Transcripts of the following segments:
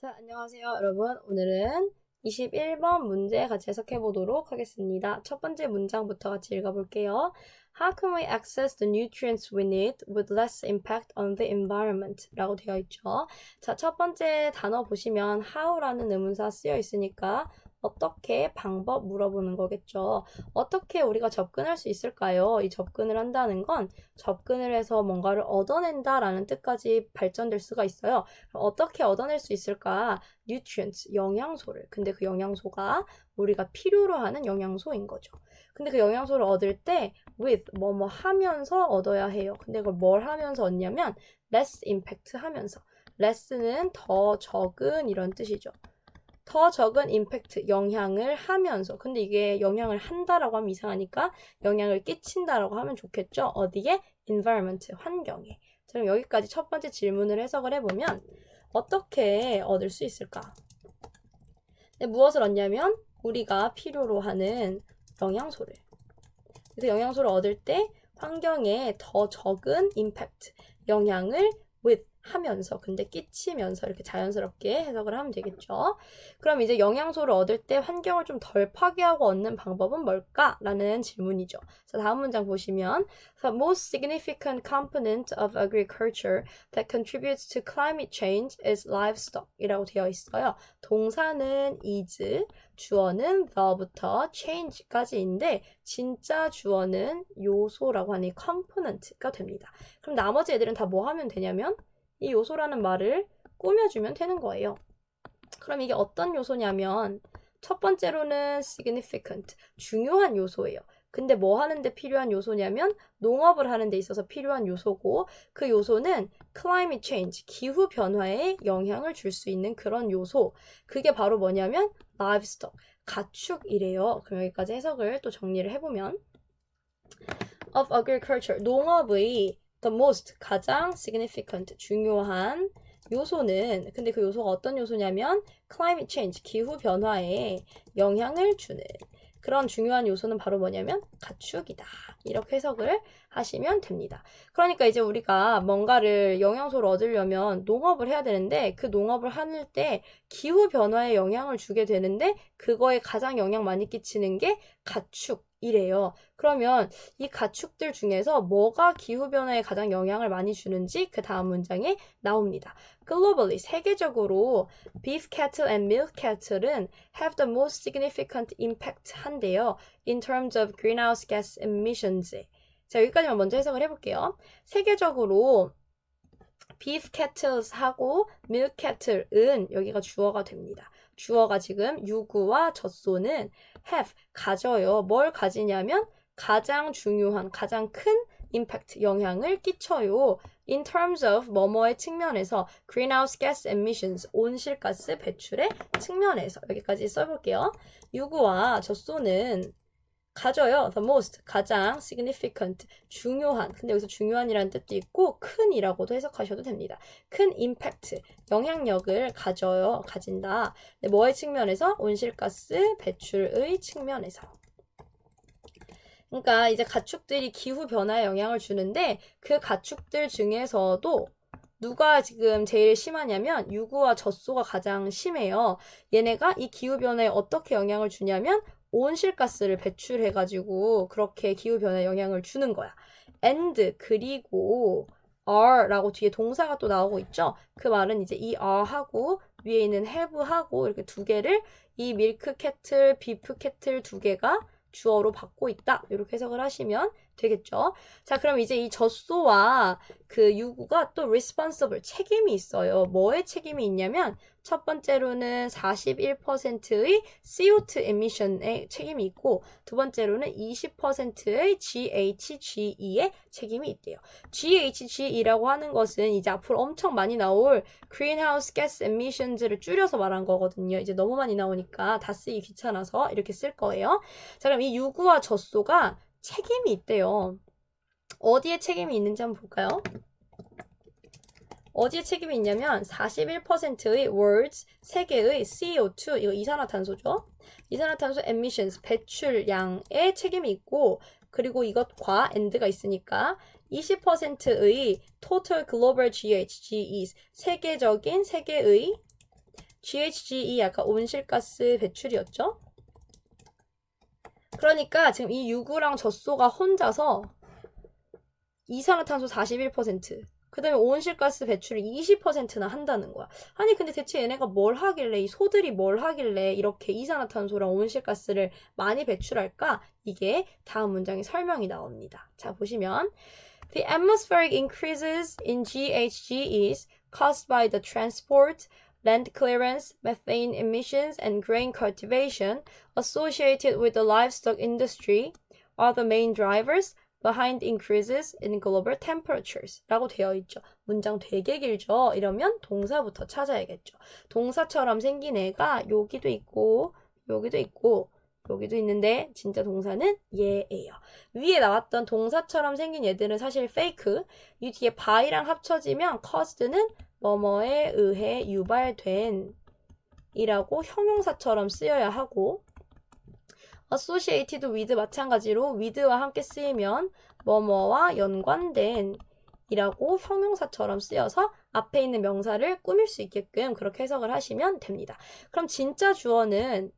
자, 안녕하세요, 여러분. 오늘은 21번 문제 같이 해석해 보도록 하겠습니다. 첫 번째 문장부터 같이 읽어볼게요. How can we access the nutrients we need with less impact on the environment? 라고 되어 있죠. 자, 첫 번째 단어 보시면 how라는 의문사 쓰여 있으니까 어떻게 방법 물어보는 거겠죠. 어떻게 우리가 접근할 수 있을까요? 이 접근을 한다는 건 접근을 해서 뭔가를 얻어낸다라는 뜻까지 발전될 수가 있어요. 어떻게 얻어낼 수 있을까? nutrients, 영양소를. 근데 그 영양소가 우리가 필요로 하는 영양소인 거죠. 근데 그 영양소를 얻을 때 with, 뭐뭐 하면서 얻어야 해요. 근데 그걸 뭘 하면서 얻냐면 less impact 하면서. less는 더 적은 이런 뜻이죠. 더 적은 임팩트, 영향을 하면서. 근데 이게 영향을 한다라고 하면 이상하니까 영향을 끼친다라고 하면 좋겠죠. 어디에? environment, 환경에. 자, 그럼 여기까지 첫 번째 질문을 해석을 해보면 어떻게 얻을 수 있을까? 네, 무엇을 얻냐면 우리가 필요로 하는 영양소를. 그래서 영양소를 얻을 때 환경에 더 적은 임팩트, 영향을 with 하면서 근데 끼치면서 이렇게 자연스럽게 해석을 하면 되겠죠. 그럼 이제 영양소를 얻을 때 환경을 좀 덜 파괴하고 얻는 방법은 뭘까? 라는 질문이죠. 자, 다음 문장 보시면 The most significant component of agriculture that contributes to climate change is livestock 이라고 되어 있어요. 동사는 is, 주어는 the부터 change까지인데 진짜 주어는 요소라고 하는 component가 됩니다. 그럼 나머지 애들은 다 뭐 하면 되냐면 이 요소라는 말을 꾸며주면 되는 거예요. 그럼 이게 어떤 요소냐면 첫 번째로는 significant, 중요한 요소예요. 근데 뭐 하는데 필요한 요소냐면 농업을 하는 데 있어서 필요한 요소고 그 요소는 climate change, 기후 변화에 영향을 줄 수 있는 그런 요소. 그게 바로 뭐냐면 livestock, 가축이래요. 그럼 여기까지 해석을 또 정리를 해보면 of agriculture, 농업의 the most, 가장 significant, 중요한 요소는 근데 그 요소가 어떤 요소냐면 climate change, 기후 변화에 영향을 주는 그런 중요한 요소는 바로 뭐냐면 가축이다. 이렇게 해석을 하시면 됩니다. 그러니까 이제 우리가 뭔가를 영양소를 얻으려면 농업을 해야 되는데 그 농업을 할 때 기후 변화에 영향을 주게 되는데 그거에 가장 영향 많이 끼치는 게 가축이래요. 그러면 이 가축들 중에서 뭐가 기후변화에 가장 영향을 많이 주는지 그 다음 문장에 나옵니다. Globally, 세계적으로 beef cattle and milk cattle은 have the most significant impact 한대요. In terms of greenhouse gas emissions. 자, 여기까지만 먼저 해석을 해볼게요. 세계적으로 beef cattles하고 milk cattle은 여기가 주어가 됩니다. 주어가 지금 유구와 젖소는 have, 가져요. 뭘 가지냐면 가장 중요한, 가장 큰 impact, 영향을 끼쳐요. In terms of 뭐뭐의 측면에서 greenhouse gas emissions, 온실가스 배출의 측면에서 여기까지 써볼게요. 유구와 젖소는 가져요. The most, 가장 significant, 중요한. 근데 여기서 중요한이라는 뜻도 있고 큰이라고도 해석하셔도 됩니다. 큰 impact, 영향력을 가져요. 가진다. 근데 뭐의 측면에서? 온실가스 배출의 측면에서. 그러니까 이제 가축들이 기후 변화에 영향을 주는데 그 가축들 중에서도 누가 지금 제일 심하냐면 유구와 젖소가 가장 심해요. 얘네가 이 기후 변화에 어떻게 영향을 주냐면 온실가스를 배출해가지고 그렇게 기후 변화에 영향을 주는 거야. and 그리고 are라고 뒤에 동사가 또 나오고 있죠. 그 말은 이제 이 are하고 위에 있는 have하고 이렇게 두 개를 이 밀크 캐틀, 비프 캐틀 두 개가 주어로 받고 있다. 이렇게 해석을 하시면 되겠죠. 자, 그럼 이제 이 젖소와 그 유구가 또 responsible, 책임이 있어요. 뭐의 책임이 있냐면 첫 번째로는 41%의 CO2 emission의 책임이 있고 두 번째로는 20%의 GHGE의 책임이 있대요. GHGE라고 하는 것은 이제 앞으로 엄청 많이 나올 greenhouse gas emissions를 줄여서 말한 거거든요. 이제 너무 많이 나오니까 다 쓰기 귀찮아서 이렇게 쓸 거예요. 자, 그럼 이 유구와 젖소가 책임이 있대요. 어디에 책임이 있는지 한번 볼까요? 어디에 책임이 있냐면 41%의 words, 세계의 CO2, 이거 이산화탄소죠. 이산화탄소 emissions, 배출량에 책임이 있고 그리고 이것과 and가 있으니까 20%의 total global GHGs, 세계의 GHG이 아까 온실가스 배출이었죠? 그러니까 지금 이 유구랑 젖소가 혼자서 이산화탄소 41%, 그 다음에 온실가스 배출을 20%나 한다는 거야. 아니 근데 대체 얘네가 뭘 하길래, 이 소들이 뭘 하길래 이렇게 이산화탄소랑 온실가스를 많이 배출할까? 이게 다음 문장에 설명이 나옵니다. 자, 보시면 The atmospheric increases in GHGs caused by the transport, land clearance, methane emissions, and grain cultivation associated with the livestock industry are the main drivers behind increases in global temperatures 라고 되어 있죠. 문장 되게 길죠? 이러면 동사부터 찾아야겠죠. 동사처럼 생긴 애가 여기도 있고 여기도 있고 여기도 있는데 진짜 동사는 얘예요. 위에 나왔던 동사처럼 생긴 얘들은 사실 페이크. 이 뒤에 by랑 합쳐지면 caused는 뭐뭐에 의해 유발된 이라고 형용사처럼 쓰여야 하고 associated with 마찬가지로 with와 함께 쓰이면 뭐뭐와 연관된 이라고 형용사처럼 쓰여서 앞에 있는 명사를 꾸밀 수 있게끔 그렇게 해석을 하시면 됩니다. 그럼 진짜 주어는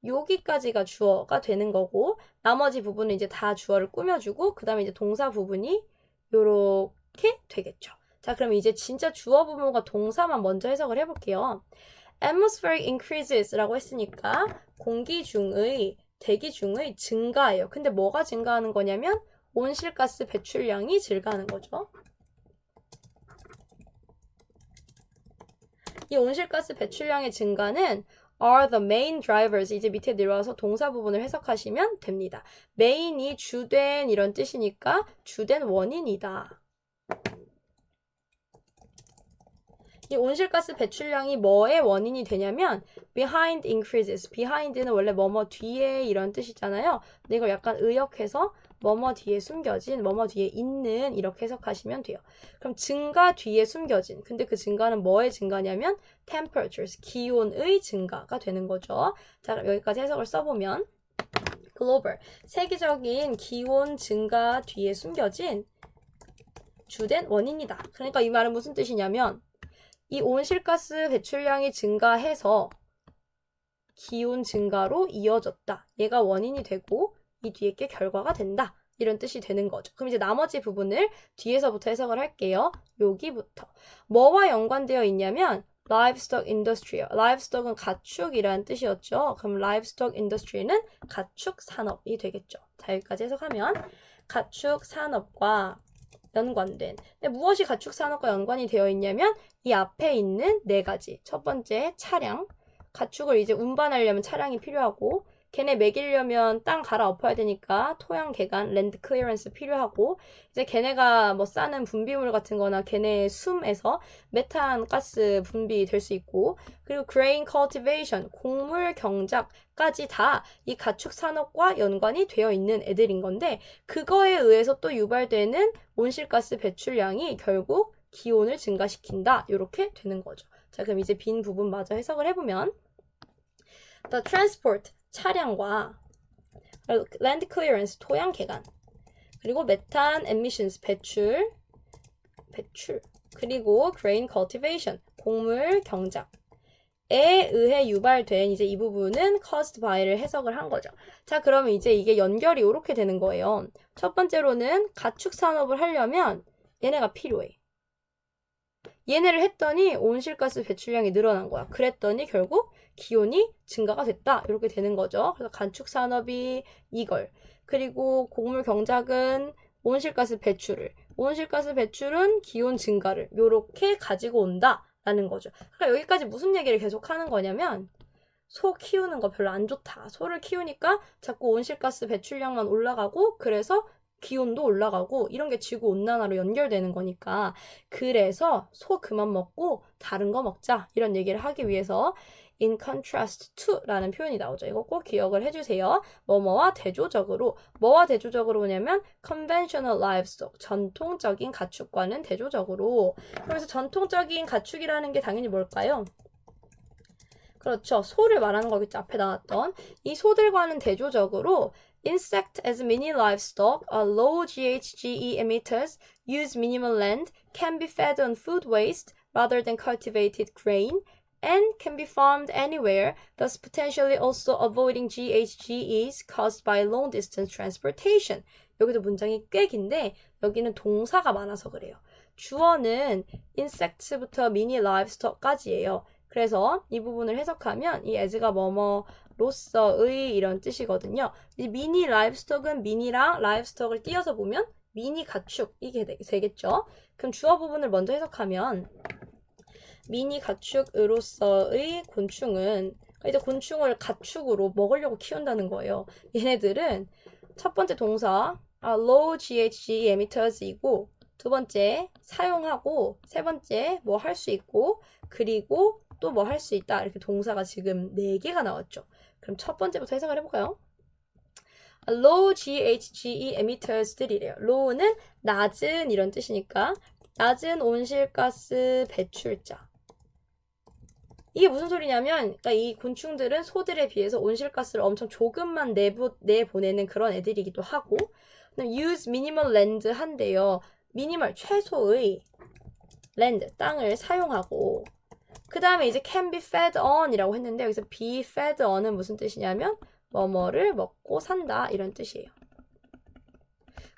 여기까지가 주어가 되는 거고 나머지 부분은 이제 다 주어를 꾸며주고 그 다음에 이제 동사 부분이 요렇게 되겠죠. 자, 그럼 이제 진짜 주어 부분과 동사만 먼저 해석을 해볼게요. atmospheric increases 라고 했으니까 공기 중의, 대기 중의 증가예요. 근데 뭐가 증가하는 거냐면 온실가스 배출량이 증가하는 거죠. 이 온실가스 배출량의 증가는 are the main drivers. 이제 밑에 내려와서 동사 부분을 해석하시면 됩니다. main이 주된 이런 뜻이니까 주된 원인이다. 이 온실가스 배출량이 뭐의 원인이 되냐면 behind increases. behind는 원래 뭐뭐 뒤에 이런 뜻이잖아요. 근데 이걸 약간 의역해서 뭐뭐 뒤에 숨겨진, 뭐뭐 뒤에 있는 이렇게 해석하시면 돼요. 그럼 증가 뒤에 숨겨진. 근데 그 증가는 뭐의 증가냐면 temperatures, 기온의 증가가 되는 거죠. 자, 그럼 여기까지 해석을 써보면 global, 세계적인 기온 증가 뒤에 숨겨진 주된 원인이다. 그러니까 이 말은 무슨 뜻이냐면 이 온실가스 배출량이 증가해서 기온 증가로 이어졌다. 얘가 원인이 되고 이 뒤에 게 결과가 된다. 이런 뜻이 되는 거죠. 그럼 이제 나머지 부분을 뒤에서부터 해석을 할게요. 여기부터. 뭐와 연관되어 있냐면 livestock industry. livestock은 가축이라는 뜻이었죠. 그럼 livestock industry는 가축 산업이 되겠죠. 자, 여기까지 해석하면 가축 산업과 연관된. 근데 무엇이 가축 산업과 연관이 되어 있냐면 이 앞에 있는 네 가지. 첫 번째 차량. 가축을 이제 운반하려면 차량이 필요하고 걔네 먹이려면 땅 갈아엎어야 되니까 토양 개간, 랜드 클리어런스 필요하고 이제 걔네가 뭐 싸는 분비물 같은 거나 걔네 숨에서 메탄 가스 분비될 수 있고 그리고 grain cultivation, 곡물 경작까지 다 이 가축 산업과 연관이 되어 있는 애들인 건데 그거에 의해서 또 유발되는 온실가스 배출량이 결국 기온을 증가시킨다. 이렇게 되는 거죠. 자, 그럼 이제 빈 부분마저 해석을 해보면 The transport, 차량과 land clearance, 토양 개간 그리고 methane emissions, 배출 그리고 grain cultivation, 곡물 경작에 의해 유발된 이제 이 부분은 caused by를 해석을 한 거죠. 자, 그러면 이제 이게 연결이 이렇게 되는 거예요. 첫 번째로는 가축 산업을 하려면 얘네가 필요해. 얘네를 했더니 온실가스 배출량이 늘어난 거야. 그랬더니 결국 기온이 증가가 됐다. 이렇게 되는 거죠. 그래서 가축 산업이 이걸. 그리고 곡물 경작은 온실가스 배출을. 온실가스 배출은 기온 증가를. 이렇게 가지고 온다라는 거죠. 그러니까 여기까지 무슨 얘기를 계속 하는 거냐면 소 키우는 거 별로 안 좋다. 소를 키우니까 자꾸 온실가스 배출량만 올라가고 그래서 기온도 올라가고 이런 게 지구온난화로 연결되는 거니까 그래서 소 그만 먹고 다른 거 먹자 이런 얘기를 하기 위해서 in contrast to 라는 표현이 나오죠. 이거 꼭 기억을 해주세요. 뭐뭐와 대조적으로 뭐와 대조적으로 뭐냐면 conventional livestock 전통적인 가축과는 대조적으로 그래서 전통적인 가축이라는 게 당연히 뭘까요? 그렇죠. 소를 말하는 거겠죠. 앞에 나왔던 이 소들과는 대조적으로 Insect as mini livestock are low GHGE emitters, use minimal land, can be fed on food waste rather than cultivated grain, and can be farmed anywhere, thus potentially also avoiding GHGs caused by long distance transportation. 여기도 문장이 꽤 긴데 여기는 동사가 많아서 그래요. 주어는 insects부터 mini livestock까지예요. 그래서 이 부분을 해석하면 이 as가 뭐뭐로서의 이런 뜻이거든요. 이 mini livestock은 mini랑 livestock을 띄어서 보면 미니 가축 이게 되겠죠. 그럼 주어 부분을 먼저 해석하면 미니 가축으로서의 곤충은 이제 곤충을 가축으로 먹으려고 키운다는 거예요. 얘네들은 첫 번째 동사 low GHG emitters이고 두 번째 사용하고 세 번째 뭐 할 수 있고 그리고 또 뭐 할 수 있다 이렇게 동사가 지금 4개가 나왔죠. 그럼 첫 번째부터 해석을 해볼까요? low GHG emitters들이래요. low는 낮은 이런 뜻이니까 낮은 온실가스 배출자. 이게 무슨 소리냐면 그러니까 이 곤충들은 소들에 비해서 온실가스를 엄청 조금만 내보내는 그런 애들이기도 하고 use minimal land 한대요. 미니멀 최소의 land 땅을 사용하고 그 다음에 이제 can be fed on 이라고 했는데 여기서 be fed on은 무슨 뜻이냐면 뭐뭐를 먹고 산다 이런 뜻이에요.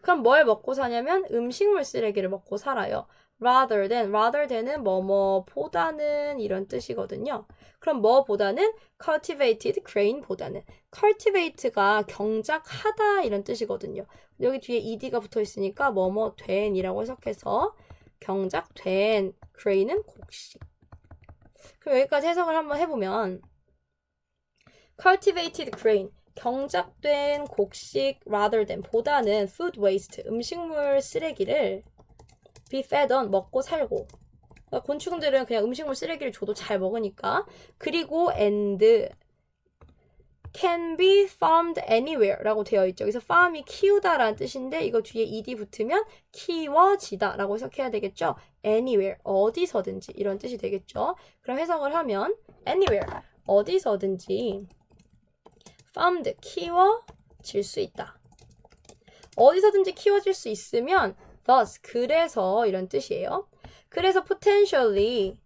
그럼 뭘 먹고 사냐면 음식물 쓰레기를 먹고 살아요. rather than은 뭐뭐보다는 이런 뜻이거든요. 그럼 뭐보다는 cultivated grain보다는 cultivate가 경작하다 이런 뜻이거든요. 여기 뒤에 ed가 붙어 있으니까 뭐뭐 된이라고 해석해서 경작된 grain은 곡식. 그럼 여기까지 해석을 한번 해보면 cultivated grain 경작된 곡식 rather than 보다는 food waste 음식물 쓰레기를 be fed on 먹고 살고 그러니까 곤충들은 그냥 음식물 쓰레기를 줘도 잘 먹으니까 그리고 and can be farmed anywhere 라고 되어 있죠. 여기서 farm이 키우다 라는 뜻인데 이거 뒤에 ed 붙으면 키워지다 라고 해석해야 되겠죠. anywhere 어디서든지 이런 뜻이 되겠죠. 그럼 해석을 하면 anywhere 어디서든지 farmed 키워질 수 있다. 어디서든지 키워질 수 있으면 thus 그래서 이런 뜻이에요. 그래서 potentially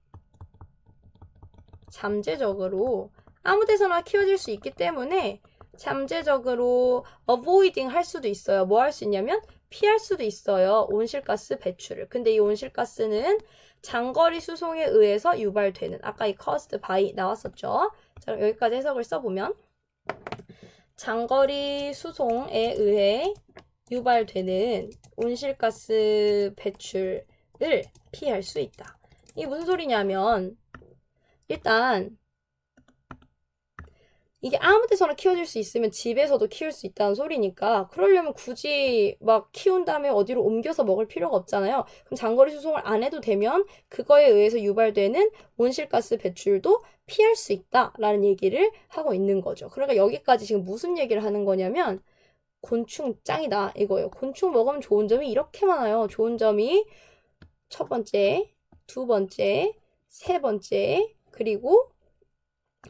잠재적으로 아무 데서나 키워질 수 있기 때문에 잠재적으로 avoiding 할 수도 있어요. 뭐 할 수 있냐면 피할 수도 있어요. 온실가스 배출을. 근데 이 온실가스는 장거리 수송에 의해서 유발되는 아까 이 caused by 나왔었죠. 자, 여기까지 해석을 써보면 장거리 수송에 의해 유발되는 온실가스 배출을 피할 수 있다. 이게 무슨 소리냐면 일단 이게 아무 데서나 키워질 수 있으면 집에서도 키울 수 있다는 소리니까 그러려면 굳이 막 키운 다음에 어디로 옮겨서 먹을 필요가 없잖아요. 그럼 장거리 수송을 안 해도 되면 그거에 의해서 유발되는 온실가스 배출도 피할 수 있다라는 얘기를 하고 있는 거죠. 그러니까 여기까지 지금 무슨 얘기를 하는 거냐면 곤충 짱이다 이거예요. 곤충 먹으면 좋은 점이 이렇게 많아요. 좋은 점이 첫 번째, 두 번째, 세 번째 그리고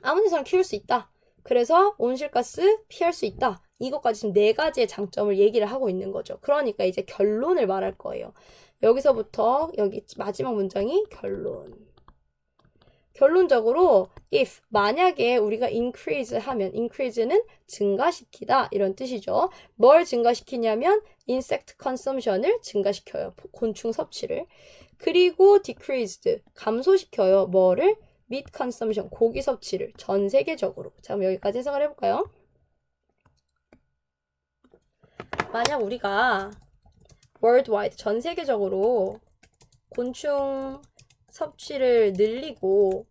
아무 데서나 키울 수 있다. 그래서 온실가스 피할 수 있다. 이것까지 지금 4가지의 장점을 얘기를 하고 있는 거죠. 그러니까 이제 결론을 말할 거예요. 여기서부터 여기 마지막 문장이 결론. 결론적으로 if 만약에 우리가 increase 하면 increase는 증가시키다 이런 뜻이죠. 뭘 증가시키냐면 insect consumption을 증가시켜요. 곤충 섭취를. 그리고 decreased 감소시켜요. 뭐를? meat consumption 고기 섭취를 전 세계적으로. 자, 그럼 여기까지 해석을 해볼까요? 만약 우리가 worldwide 전 세계적으로 곤충 섭취를 늘리고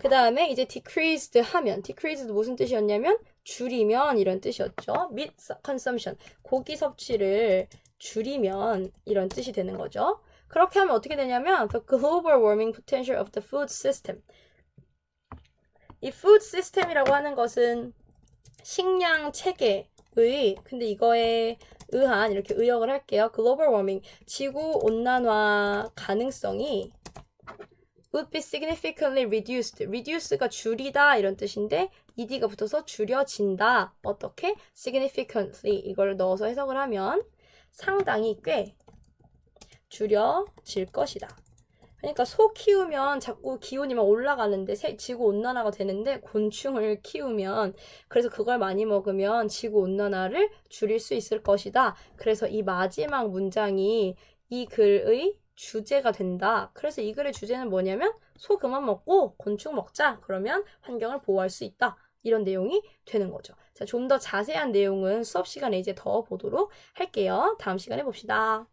그 다음에 이제 decreased 하면 decreased 무슨 뜻이었냐면 줄이면 이런 뜻이었죠. meat consumption 고기 섭취를 줄이면 이런 뜻이 되는 거죠. 그렇게 하면 어떻게 되냐면 the global warming potential of the food system 이 food system이라고 하는 것은 식량 체계의 근데 이거에 의한 이렇게 의역을 할게요. global warming 지구 온난화 가능성이 would be significantly reduced. reduce가 줄이다 이런 뜻인데 ed가 붙어서 줄여진다. 어떻게? significantly 이걸 넣어서 해석을 하면 상당히 꽤 줄여질 것이다. 그러니까 소 키우면 자꾸 기온이 막 올라가는데 지구 온난화가 되는데 곤충을 키우면 그래서 그걸 많이 먹으면 지구 온난화를 줄일 수 있을 것이다. 그래서 이 마지막 문장이 이 글의 주제가 된다. 그래서 이 글의 주제는 뭐냐면 소 그만 먹고 곤충 먹자. 그러면 환경을 보호할 수 있다. 이런 내용이 되는 거죠. 자, 좀 더 자세한 내용은 수업 시간에 이제 더 보도록 할게요. 다음 시간에 봅시다.